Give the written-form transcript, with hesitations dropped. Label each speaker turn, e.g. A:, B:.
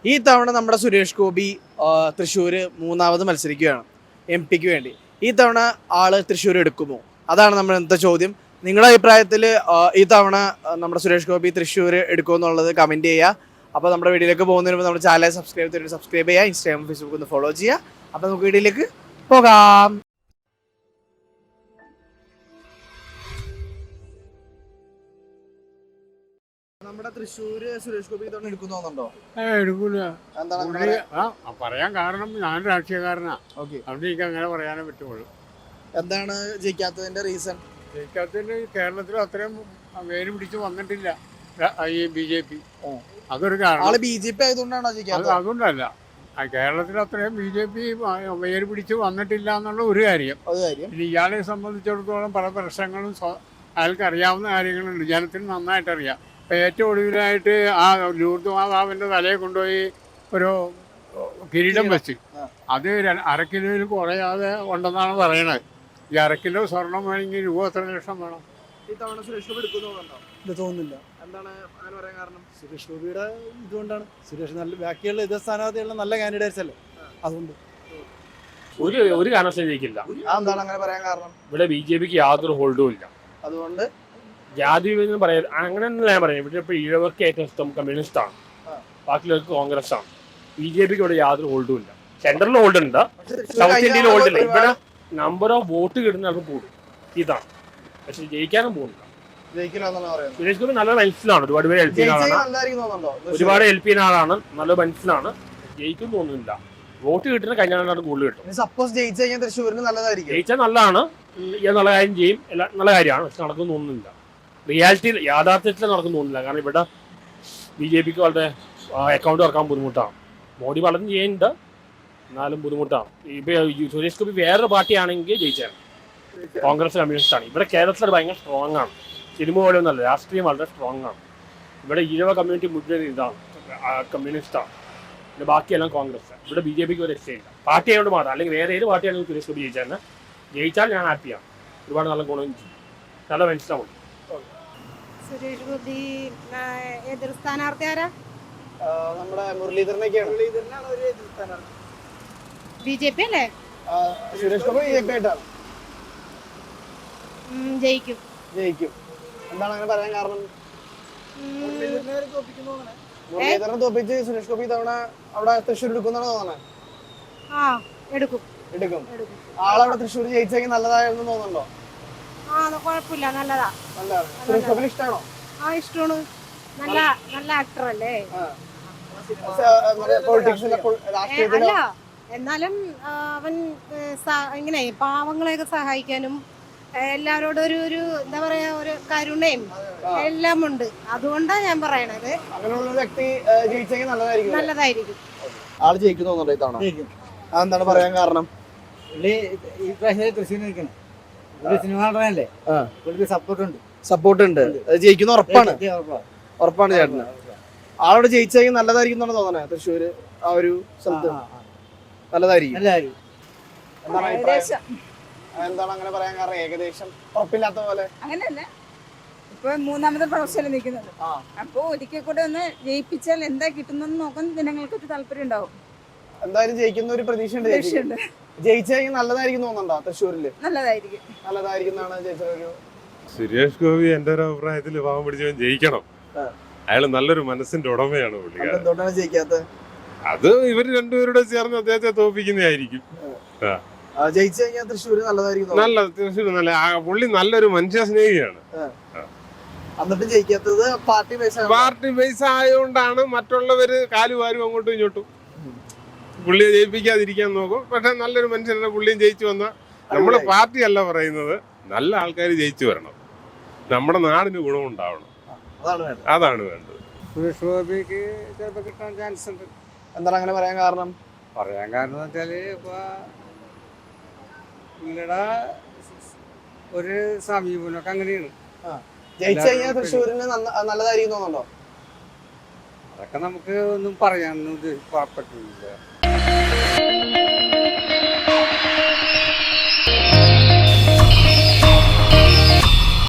A: ഈ തവണ നമ്മുടെ സുരേഷ് ഗോപി തൃശ്ശൂർ മൂന്നാമത് മത്സരിക്കുകയാണ് MP-ക്ക് വേണ്ടി. ഈ തവണ ആള് തൃശ്ശൂർ എടുക്കുമോ? അതാണ് നമ്മുടെ ഇന്നത്തെ ചോദ്യം. നിങ്ങളുടെ അഭിപ്രായത്തിൽ ഈ തവണ നമ്മുടെ സുരേഷ് ഗോപി തൃശ്ശൂർ എടുക്കുമോ എന്നുള്ളത് കമൻറ്റ് ചെയ്യുക. അപ്പോൾ നമ്മുടെ വീഡിയോയിലേക്ക് പോകുന്നതിന് മുമ്പ് നമ്മുടെ ചാനൽ സബ്സ്ക്രൈബ് ചെയ്യുക, ഇൻസ്റ്റാഗ്രാം ഫേസ്ബുക്ക് ഒന്ന് ഫോളോ ചെയ്യുക. അപ്പോൾ നമുക്ക് വീഡിയോയിലേക്ക് പോകാം. നമ്മുടെ തൃശ്ശൂർ സുരേഷ് ഗോപി തവണ എടുക്കുന്നുണ്ടോ?
B: എടുക്കൂല.
A: എന്താണ്
B: പറയാൻ കാരണം ഞാൻ രാഷ്ട്രീയക്കാരനാ.
A: ഓക്കെ,
B: അതുകൊണ്ട് എനിക്ക് അങ്ങനെ പറയാനേ പറ്റുള്ളൂ.
A: എന്താണ് ജയിക്കാത്തതിന്റെ റീസൺ?
B: ജയിക്കാത്തതിന് കേരളത്തിൽ അത്രയും വേര് പിടിച്ച് വന്നിട്ടില്ല ഈ BJP. അതൊരു കാരണം.
A: ആള് BJP ആയതുകൊണ്ടാണോ ജയിക്കാത്തത്?
B: അതുകൊണ്ടല്ല, കേരളത്തിൽ അത്രയും BJP വേര് പിടിച്ച് വന്നിട്ടില്ല എന്നുള്ള ഒരു കാര്യം. ഇനി ഇയാളെ സംബന്ധിച്ചിടത്തോളം പല പ്രശ്നങ്ങളും അയാൾക്ക് അറിയാവുന്ന കാര്യങ്ങളുണ്ട്, ജനത്തിന് നന്നായിട്ട് അറിയാം. ഇപ്പം ഏറ്റവും ഒടുവിലായിട്ട് ആ ലൂർദ് മാതാവിൻ്റെ തലയെ കൊണ്ടുപോയി ഒരു കിരീടം വെച്ച് അത് 1/2 കിലോയിൽ കുറയാതെ ഉണ്ടെന്നാണ് പറയണത്. ഈ 1/2 കിലോ സ്വർണം വേണമെങ്കിൽ രൂപ എത്ര ലക്ഷം വേണം?
A: ഈ തവണ സുരേഷ് ഗോപി എടുക്കുന്നുണ്ടോ?
C: ഇത് തോന്നുന്നില്ല.
A: എന്താണ് അങ്ങനെ പറയാൻ കാരണം?
C: സുരേഷ് ഗോപിയുടെ ഇതുകൊണ്ടാണ്. സുരേഷ് നല്ല ബാക്കിയുള്ള ഇതേ സ്ഥാനാർത്ഥികളുടെ നല്ല കാൻഡിഡേറ്റ്സ് അല്ലേ, അതുകൊണ്ട്
D: ഒരു കാരണവശാലും ജയിക്കില്ല.
A: എന്താണ് അങ്ങനെ പറയാൻ കാരണം?
D: ഇവിടെ BJPക്ക് യാതൊരു ഹോൾഡും ഇല്ല.
A: അതുകൊണ്ട്
D: ജാതി വിഭജനം പറയാം അങ്ങനെയൊന്നും ഞാൻ പറയാം. ഇവിടെ ഇപ്പോൾ ഈഴവർക്ക് ഏറ്റവും ഇഷ്ടം കമ്മ്യൂണിസ്റ്റാണ്, ബാക്കിയുള്ളവർക്ക് കോൺഗ്രസ് ആണ്. BJPക്ക് ഇവിടെ യാതൊരു ഹോൾഡും ഇല്ല. സെൻട്രലിൽ ഹോൾഡ് ഉണ്ട്, സൗത്ത് ഇന്ത്യയിൽ ഹോൾഡ് ഇല്ല. ഇവിടെ നമ്പർ ഓഫ് വോട്ട് കിട്ടുന്ന ആൾക്ക് കൂടും, ഇതാണ്. പക്ഷെ ജയിക്കാനും പോകുന്നില്ല. സുരേഷ് ഗോപി നല്ല മനസ്സിലാണ്, ഒരുപാട് പേര് ഹെൽപ്പ് ചെയ്യുന്ന ആളാണ്, നല്ല മനസ്സിലാണ്. ജയിക്കും തോന്നുന്നില്ല. വോട്ട് കിട്ടുന്ന കഴിഞ്ഞാലാണ് കൂടുതൽ കിട്ടും.
A: സപ്പോസ് ജയിച്ചു കഴിഞ്ഞാൽ തൃശ്ശൂരിന് നല്ലതായിരിക്കും.
D: ജയിച്ചാൽ നല്ലതാണ്, നല്ല കാര്യം ചെയ്യും, നല്ല കാര്യമാണ്. പക്ഷെ നടക്കുന്നു തോന്നുന്നില്ല. റിയാലിറ്റിയിൽ യാഥാർത്ഥ്യത്തിൽ നടക്കുന്നു തോന്നുന്നില്ല. കാരണം ഇവിടെ BJPക്ക് വളരെ അക്കൗണ്ട് തുറക്കാൻ ബുദ്ധിമുട്ടാണ്. മോഡി പലതും ചെയ്യുന്നുണ്ട്, എന്നാലും ബുദ്ധിമുട്ടാണ്. ഇപ്പം സുരേഷ് ഗോപി വേറൊരു പാർട്ടിയാണെങ്കിൽ ജയിച്ചാണ്. കോൺഗ്രസ് കമ്മ്യൂണിസ്റ്റാണ്. ഇവിടെ കേരളത്തിൽ ഭയങ്കര സ്ട്രോങ് ആണ്. സിനിമ പോലെയൊന്നുമല്ല, രാഷ്ട്രീയം വളരെ സ്ട്രോങ് ആണ്. ഇവിടെ ഈഴവ കമ്മ്യൂണിറ്റി മുഴുവൻ ഇതാണ്, കമ്മ്യൂണിസ്റ്റാണ്. പിന്നെ ബാക്കിയെല്ലാം കോൺഗ്രസ്. ഇവിടെ BJPക്ക് ഒരു രക്ഷയില്ല. പാർട്ടി ആയതുകൊണ്ട് മാത്രം, അല്ലെങ്കിൽ വേറെ ഏത് പാർട്ടിയാണെങ്കിൽ സുരേഷ് ഗോപി ജയിച്ചാൽ ഞാൻ ഹാപ്പിയാണ്. ഒരുപാട് നല്ല ഗുണം ചെയ്യും, നല്ല മനസ്സിലാവും.
E: സുരേഷ് ഗോപി എതിർ സ്ഥാനാർത്ഥി ആരാ?
A: നമ്മുടെ മുരളീധരനൊക്കെയാണ്.
E: BJP അല്ലേ?
A: സുരേഷ് ഗോപി BJP ആയിട്ടാണ്.
E: ജയിക്കും.
A: എന്താണ് അങ്ങനെ പറയാൻ കാരണം? മുരളീധരനെ തോപ്പിച്ച് സുരേഷ് ഗോപി തവണ അവിടെ തൃശ്ശൂർ എടുക്കുന്നാണ് തോന്നണേ. എടുക്കും. ആളവിടെ തൃശ്ശൂർ ജയിച്ചെങ്കിൽ നല്ലതായിരുന്നു തോന്നുന്നുണ്ടോ?
E: കുഴപ്പമില്ല, നല്ലതാ.
A: സുരേഷ് ഗോപിന് ഇഷ്ടമാണോ?
E: ഇഷ്ടമാണ്. നല്ല ആക്ടർ അല്ലേ? അല്ല, എന്നാലും അവൻ ഇങ്ങനെ പാവങ്ങളെയൊക്കെ സഹായിക്കാനും എല്ലാവരോടും ഒരു എന്താ പറയാ, ഒരു കരുണയും എല്ലാം ഉണ്ട്. അതുകൊണ്ടാണ് ഞാൻ പറയണത്
A: അങ്ങനെയുള്ള വ്യക്തി ജയിച്ചെങ്കിൽ
E: നല്ലതായിരിക്കും.
A: ആള് ജയിക്കുന്നു തോന്നുന്നുണ്ടോ ഈ തവണ? അതെന്താണ് പറയാൻ കാരണം?
C: ഈ പ്രാവശ്യം തൃശ്ശൂർ നിൽക്കണം. സിനിമ നടനല്ലേ, സപ്പോർട്ട് ഉണ്ട്.
A: ജയിക്കുന്ന ഉറപ്പാണ് ചേട്ടന്. ആളോട് ജയിച്ചെങ്കിൽ നല്ലതായിരിക്കും എന്നാണ് തോന്നണേ. തൃശ്ശൂര് ആ ഒരു സ്ഥലത്ത് നല്ലതായിരിക്കും. എന്താണ് അങ്ങനെ പറയാൻ കാരണം? ഏകദേശം ഉറപ്പില്ലാത്ത പോലെ.
F: അങ്ങനെയല്ല, ഇപ്പൊ മൂന്നാമത്തെ പ്രൊഫഷനിൽ നിൽക്കുന്നത്. അപ്പൊ ഒരിക്കൽ കൂടെ ഒന്ന് ജയിപ്പിച്ചാൽ എന്താ കിട്ടുന്നെന്ന് നോക്കാൻ ജനങ്ങൾക്ക് ഒരു താല്പര്യം ഉണ്ടാവും.
A: എന്തായാലും ജയിക്കുന്ന ഒരു പ്രതീക്ഷയുണ്ട്. ജയിച്ചെങ്കിൽ നല്ലതായിരിക്കും തോന്നുന്നുണ്ടോ തൃശ്ശൂരില്?
F: നല്ലതായിരിക്കും
A: എന്നാണ് ചേച്ചൊരു.
G: സുരേഷ് ഗോപി എന്റെ ഒരു അഭിപ്രായത്തിൽ പാവം പിടിച്ചവൻ ജയിക്കണം. അയാള് നല്ലൊരു മനസ്സിന്റെ ഉടമയാണ്.
A: എന്തുകൊണ്ടാണ് ജയിക്കാത്തത്?
G: അത് ഇവര് രണ്ടുപേരുടെ ചേർന്ന് അദ്ദേഹത്തെ തോൽപ്പിക്കുന്നതായിരിക്കും.
A: ജയിച്ചു കഴിഞ്ഞാൽ തൃശ്ശൂര് നല്ലതായിരിക്കും.
G: തൃശ്ശൂര് പുള്ളി നല്ലൊരു മനുഷ്യ സ്നേഹിയാണ്.
A: എന്നിട്ട് ജയിക്കാത്തത്
G: പാർട്ടി ബേസ് ആയതുകൊണ്ടാണ്. മറ്റുള്ളവര് കാലുവാരും അങ്ങോട്ടും ഇങ്ങോട്ടും പുള്ളിയെ ജയിപ്പിക്കാതിരിക്കാൻ നോക്കും. പക്ഷെ നല്ലൊരു മനുഷ്യരുടെ പുള്ളിയും ജയിച്ചു വന്ന നമ്മുടെ പാർട്ടി അല്ല പറയുന്നത്, നല്ല ആൾക്കാർ ജയിച്ചു വരണം, നമ്മുടെ നാടിന് ഗുണമുണ്ടാവണം. അതാണ് വേണ്ടത്.
B: സുരേഷ് ഗോപിക്ക് ചിലപ്പോൾ കിട്ടാൻ ചാൻസ് ഉണ്ട്.
A: എന്താണ് അങ്ങനെ പറയാൻ കാരണം?
B: എന്ന് വെച്ചാല് ഇപ്പൊ പുള്ളിയുടെ ഒരു സമീപനമൊക്കെ അങ്ങനെയാണ്.
A: ജയിച്ചു കഴിഞ്ഞാൽ തൃശ്ശൂരിന് നല്ലതായിരിക്കും തോന്നുന്നുണ്ടോ?
B: അതൊക്കെ നമുക്ക് ഒന്നും പറയാനൊന്നും പറ്റില്ല.